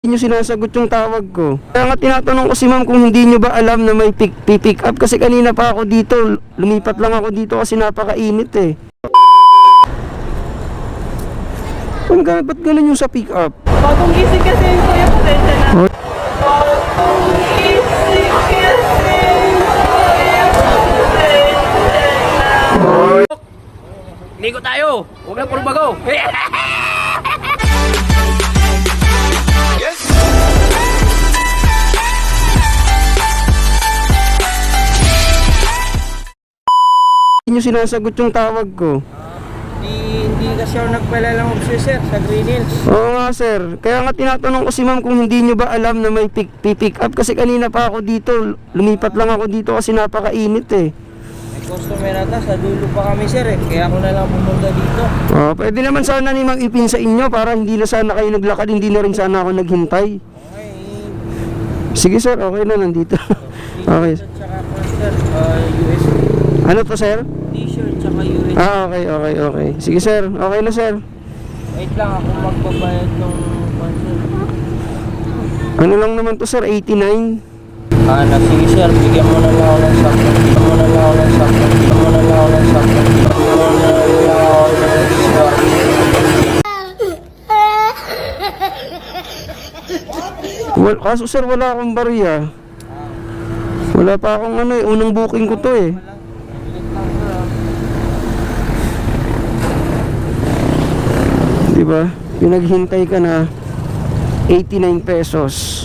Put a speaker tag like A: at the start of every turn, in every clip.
A: Hindi nyo sinasagot yung tawag ko. Kaya nga tinatanong ko si ma'am kung hindi nyo ba alam na may pick up. Kasi kanina pa ako dito, lumipat lang ako dito kasi napakainit eh. Ba't ganun yung sa pick up?
B: Bagong gising kasi yung kuya ko dahil na.
A: Oh.
B: Bagong gising kasi kuya ko na.
C: Ligo tayo! Huwag lang puro bago!
A: Hindi nyo sinasagot yung tawag ko.
D: Hindi kasi ako nagpalalang sir sa Green Hills.
A: Oo nga sir. Kaya nga tinatanong ko si ma'am kung hindi nyo ba alam na may pick up. Kasi kanina pa ako dito, lumipat lang ako dito kasi napakainit eh.
D: May customer ata, sa dulo pa kami sir eh. Kaya ako na lang pumunta dito.
A: Pwede naman sana ni Mang Ipin sa inyo para hindi na sana kayo naglakad, hindi na rin sana ako naghintay.
D: Okay.
A: Sige sir, okay na, nandito. Okay.
D: T-shirt tsaka sir, USB.
A: Ano to sir?
D: T-shirt tsaka USB.
A: Okay. Sige sir, okay na sir.
D: Wait lang ako magbabayad ng sir.
A: Ano lang naman to sir, 89.
D: Sige sir, bigyan mo na lang ako ng sakto. Bigyan mo na lang ako ng sakto. Bigyan mo na lang ako ng sakto. Bigyan mo na lang ako ng sakto.
A: Kaso sir, wala akong barya. Wala pa akong ano eh, unang booking ko to eh. Diba? Pinaghintay ka na 89 pesos.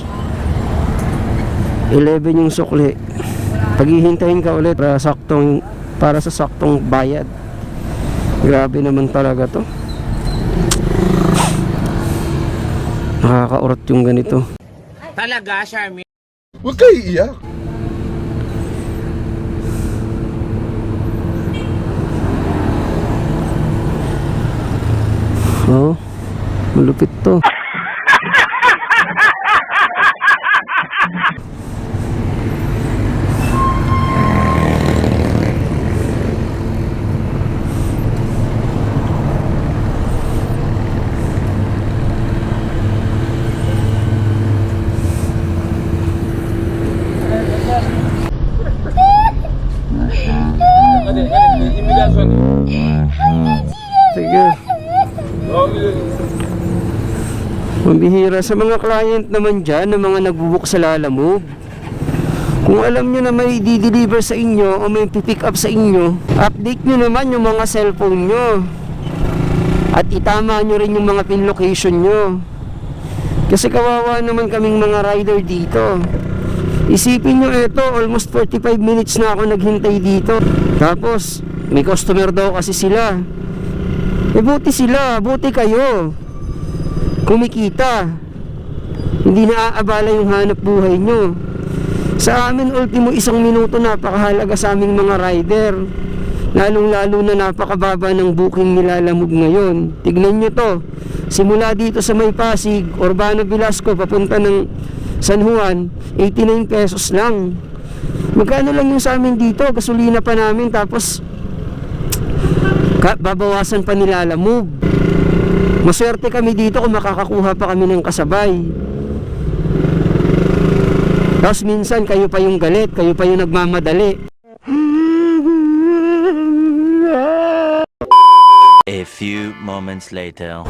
A: 11 yung sukli. Paghihintayin ka ulit para sa saktong bayad. Grabe naman talaga to. Nakakaurot yung ganito.
C: Talaga, Charmy?
E: Huwag kayo iiyak.
A: Oh, malupit to. Sige. Mabihira sa mga client naman dyan, na mga nagbubook sa Lalamove. Kung alam nyo na may di-deliver sa inyo o may pick up sa inyo, update nyo naman yung mga cellphone nyo. At itama nyo rin yung mga pin location nyo. Kasi kawawa naman kaming mga rider dito. Isipin nyo ito, almost 45 minutes na ako naghintay dito. Tapos, may customer daw kasi sila. Buti sila, buti kayo. Kumikita. Hindi na aabala yung hanap buhay nyo. Sa amin, ultimo 1 minuto napakahalaga sa aming mga rider. Lalong-lalo na napakababa ng booking nila Lalamove ngayon. Tignan nyo to. Simula dito sa May Pasig, Urbano Velasco, papunta ng San Juan, 89 pesos lang. Magkano lang yung sa amin dito? Gasolina pa namin, tapos babawasan pa nila Lalamove. Maswerte kami dito kung makakakuha pa kami ng kasabay. Tapos minsan kayo pa yung galit, kayo pa yung nagmamadali.
F: A few moments later.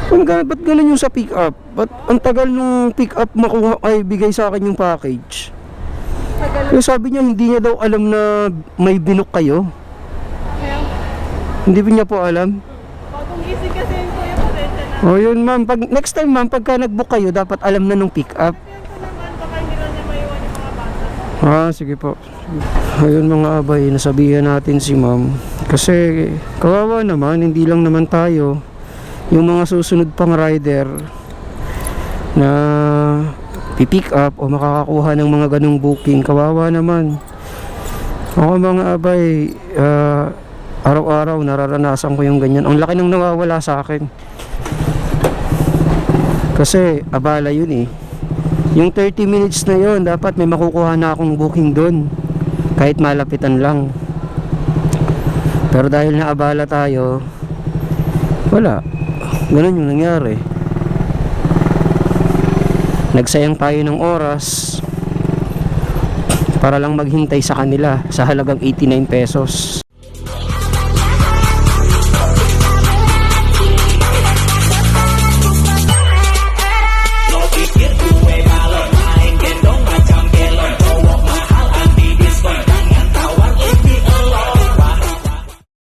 A: Ba't ganun yung sa pick up? Ba't ang tagal nung pick up makuha ay bigay sa akin yung package? Yung sabi niya hindi niya daw alam na may binok kayo. Hindi niya po alam.
B: Bagong gising kasi yung kuya ko dahil na.
A: O yun ma'am, next time ma'am, pagka nag-book kayo, dapat alam na nung pick up.
B: Kaya ko naman, baka hindi lang niya maiwan yung mga bata.
A: Sige po. Ayun mga abay, nasabihan natin si ma'am. Kasi kawawa naman, hindi lang naman tayo. Yung mga susunod pang rider na pipick up o makakakuha ng mga ganong booking, kawawa naman. Ako mga abay, araw-araw nararanasan ko yung ganyan. Ang laki nang nawawala sa akin. Kasi abala yun eh. Yung 30 minutes na yun, dapat may makukuha na akong booking doon. Kahit malapitan lang. Pero dahil naabala tayo, wala. Ganun yung nangyari. Nagsayang tayo ng oras para lang maghintay sa kanila sa halagang 89 pesos.